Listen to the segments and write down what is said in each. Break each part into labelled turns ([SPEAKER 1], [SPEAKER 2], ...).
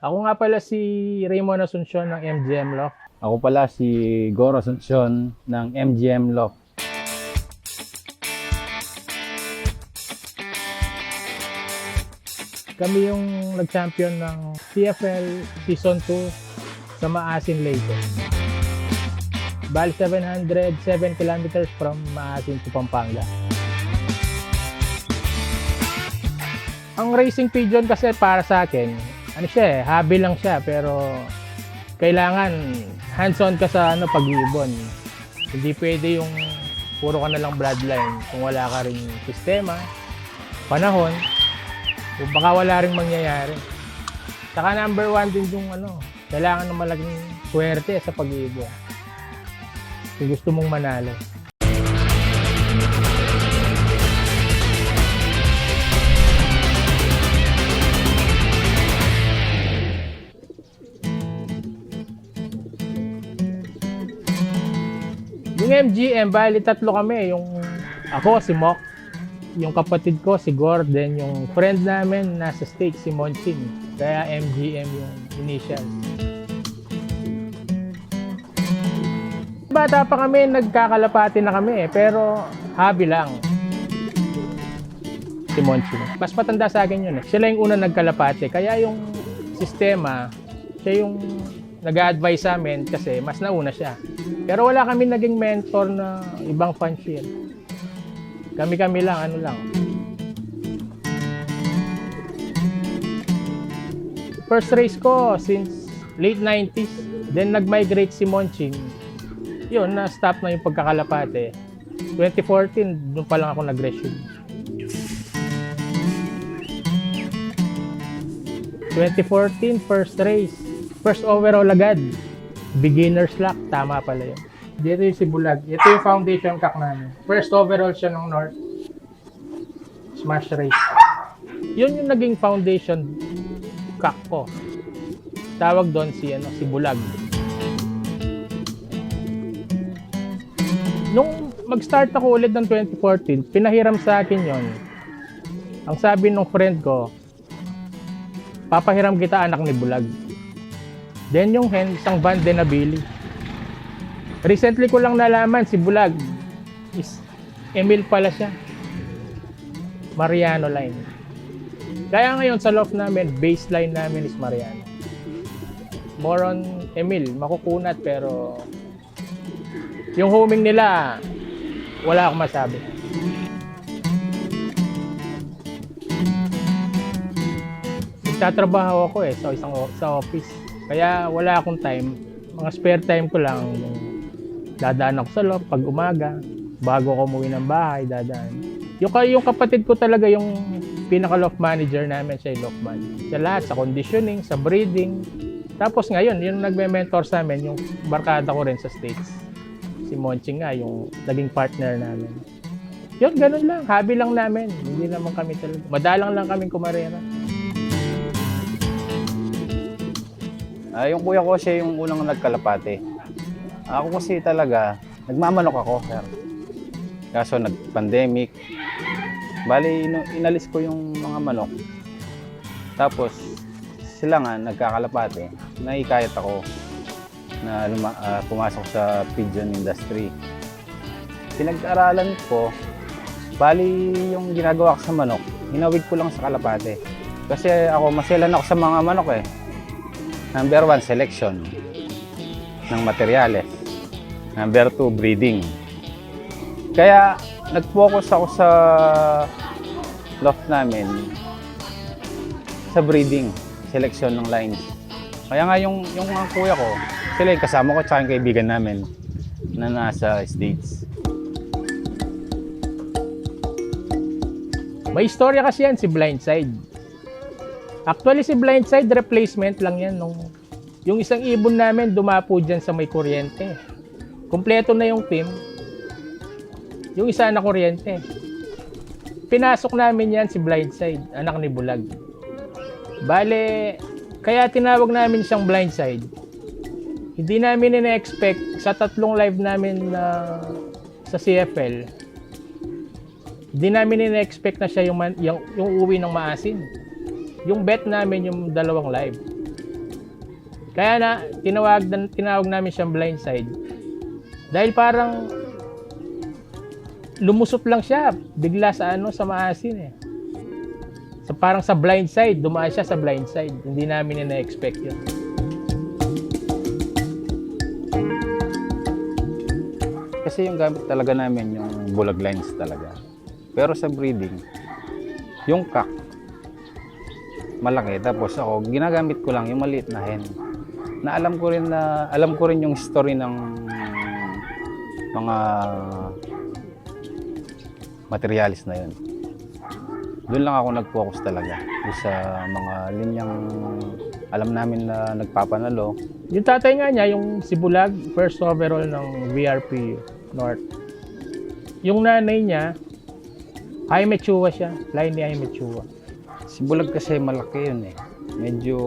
[SPEAKER 1] Ako nga pala si Raymond Asuncion ng MGM Loft.
[SPEAKER 2] Ako pala si Goro Asuncion ng MGM Loft.
[SPEAKER 1] Kami yung nag-champion ng CFL Season 2 sa Maasin Leyte. Bali 707 kilometers from Maasin to Pampanga. Ang racing pigeon kasi para sa akin, ano siya hobby lang siya, pero kailangan hands-on ka sa pag-iibon. Hindi pwede yung puro ka na lang bloodline kung wala ka ring sistema, panahon, o baka wala ring mangyayari. Saka number one din yung kailangan ng malaking swerte sa pag-iibon. Kung gusto mong manalo. Yung MGM, bali tatlo kami. Yung ako, si Mok. Yung kapatid ko, si Gordon. Yung friend namin, nasa States, si Monching. Kaya MGM yung initial. Bata pa kami, nagkakalapati na kami. Pero hobby lang. Si Monching. Mas matanda sa akin yun. Sila yung una nagkalapati. Kaya yung sistema, siya yung nag-a-advise sa amin kasi mas nauna siya. Pero wala kami naging mentor na ibang fanshield. Kami-kami lang, lang. First race ko since late 90s. Then nag-migrate si Monching. Yun, na-stop na yung pagkakalapate. 2014, doon pa lang ako nag-resume. 2014, first race. First overall agad. Beginner's luck. Tama pala yun. Dito yung si Bulag. Ito yung foundation cock namin. First overall siya ng North. Smash race. Yun yung naging foundation cock ko. Tawag doon si Bulag. Nung mag-start ako ulit ng 2014, pinahiram sa akin yon. Ang sabi ng friend ko, papahiram kita anak ni Bulag. Then yung hen, isang band din na Billy. Recently ko lang nalaman si Bulag is Emil pala siya. Mariano line. Kaya ngayon sa loft namin, baseline namin is Mariano. More on Emil, makukunat pero yung homing nila, wala akong masabi. Nagtatrabaho ako sa office. Kaya wala akong time. Mga spare time ko lang. Dadaan ako sa loft pag umaga. Bago ako umuwi ng bahay, dadaan. Yung kapatid ko talaga yung pinaka-loft manager namin, siya yung loft man. Sa lahat, sa conditioning, sa breeding. Tapos ngayon, yung nagme-mentor sa amin, yung barkada ko rin sa States. Si Monching nga, yung naging partner namin. Yun, ganun lang. Hobby lang namin. Hindi naman kami talaga. Madalang lang kaming kumarera.
[SPEAKER 2] Yung kuya ko siya yung unang nagkalapate. Ako kasi talaga, nagmamanok ako, sir. Kaso nag-pandemic. Bali, inalis ko yung mga manok. Tapos, sila nga nagkakalapate. Naikayat ako na pumasok sa pigeon industry. Pinag-aralan ko, bali yung ginagawa ko sa manok, hinawig ko lang sa kalapate. Kasi ako, maselan ako sa mga manok eh. Number 1, selection ng materyales. Number 2, breeding. Kaya nag-focus ako sa loft namin sa breeding, selection ng lines. Kaya nga yung mga kuya ko, sila yung kasama ko at yung kaibigan namin na nasa States.
[SPEAKER 1] May istorya kasi yan si Blindside. Actually, si Blindside replacement lang yan. Yung isang ibon namin dumapo dyan sa may kuryente. Kompleto na yung team. Yung isa na kuryente. Pinasok namin yan si Blindside, anak ni Bulag. Bale, kaya tinawag namin siyang Blindside. Hindi namin ina-expect sa tatlong live namin sa CFL. Hindi namin ina-expect na siya yung uwi ng Maasin. Yung bet namin yung dalawang live. Kaya na tinawag namin siyang blind side. Dahil parang lumusot lang siya bigla sa sa maasin eh. Parang sa blind side, dumaan siya sa blind side. Hindi namin na-expect yun.
[SPEAKER 2] Kasi yung gamit talaga namin yung bulag lines talaga. Pero sa breeding, yung cock, malaki. Tapos ako, ginagamit ko lang yung maliit na hen. Na alam ko rin yung story ng mga materialis na yun. Doon lang ako nag-focus talaga. Doon sa mga linyang alam namin na nagpapanalo.
[SPEAKER 1] Yung tatay nga niya, yung si Bulag, first overall ng VRP North. Yung nanay niya, Jaime Chua siya. Line ni Jaime Chua.
[SPEAKER 2] Si Bulag kasi malaki yun eh. Medyo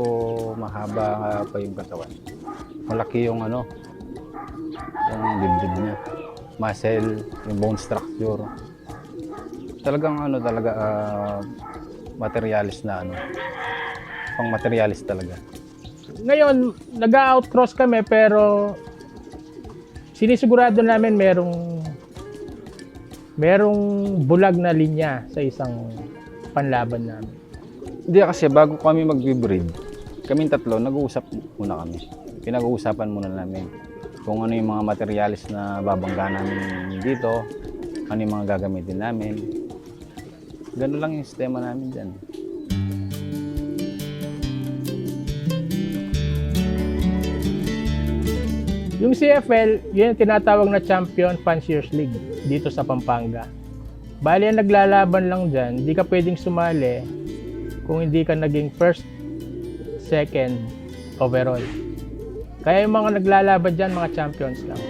[SPEAKER 2] mahaba pa yung katawan. Malaki yung yung dibdib niya. Muscle, yung bone structure. Talagang materialis na pang materialis talaga.
[SPEAKER 1] Ngayon, nag-outcross kami pero sinisigurado namin merong bulag na linya sa isang panlaban namin.
[SPEAKER 2] Hindi kasi bago kami mag-breed, kaming tatlo nag-uusap muna kami. Pinag-uusapan muna namin kung ano yung mga materialis na babangga namin dito, ano yung mga gagamitin namin. Ganun lang yung sistema namin dyan.
[SPEAKER 1] Yung CFL, yun yung tinatawag na Champion Fanciers League dito sa Pampanga. Bali, ang naglalaban lang dyan, hindi ka pwedeng sumali kung hindi ka naging first, second, overall. Kaya yung mga naglalaban dyan, mga champions lang.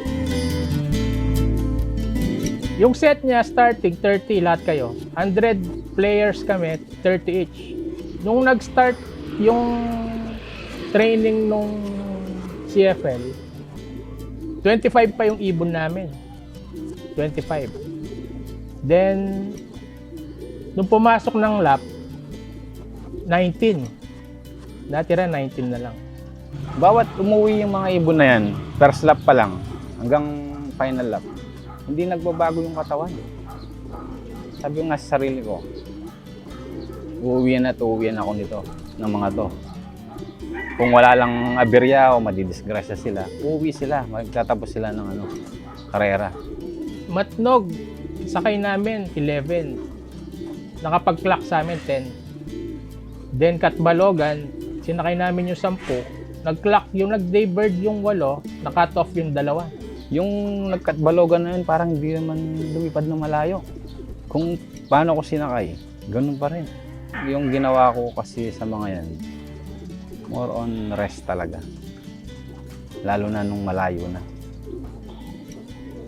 [SPEAKER 1] Yung set niya, starting 30, lahat kayo. 100 players kami, 30 each. Nung nag-start yung training nung CFL, 25 pa yung ibon namin. 25. Then, nung pumasok ng lap, 19. Natira 19 na lang.
[SPEAKER 2] Bawat umuwi yung mga ibon na yan, first lap pa lang, hanggang final lap, hindi nagbabago yung katawan. Sabi ko nga sa sarili ko, uuwian ako nito, ng mga to. Kung wala lang aberya o madidisgrasya sila, uuwi sila, magtatapos sila ng karera.
[SPEAKER 1] Matnog, sakay namin 11. Nakapag-clock sa amin 10. Then Katbalogan, sinakay namin yung 10. Nag-clock yung nag-daybird yung 8, na-cut off yung 2.
[SPEAKER 2] Yung nagkatbalogan na yun, parang hindi naman lumipad ng malayo. Kung paano ko sinakay, ganun pa rin. Yung ginawa ko kasi sa mga yan, more on rest talaga. Lalo na nung malayo na.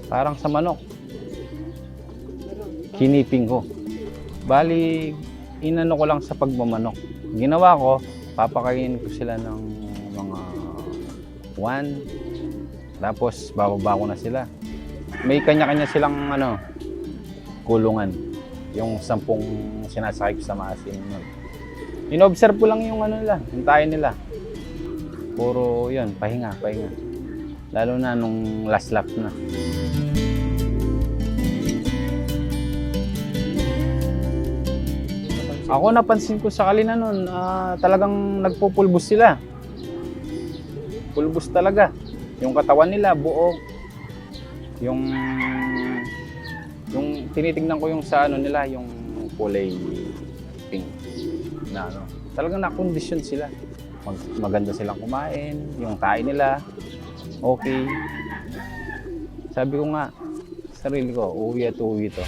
[SPEAKER 2] Parang sa manok, kiniping ko. Bali, inano ko lang sa pagmamanok. Ginawa ko, papakainin ko sila ng mga 1, tapos bababa ko na sila. May kanya-kanya silang kulungan. Yung 10 sinasakay ko sa maasin. In-observe ko lang yung nila, hintayin nila. Puro yun, pahinga. Lalo na nung last lap na. Ako napansin ko sa kanila nun, talagang nagpupulbos sila. Pulbos talaga. Yung katawan nila buo. Yung tinitingnan ko yung sa nila, yung kulay pink na talagang nakondisyon sila. Maganda silang kumain, yung tayo nila okay. Sabi ko nga, sarili ko, uwi to.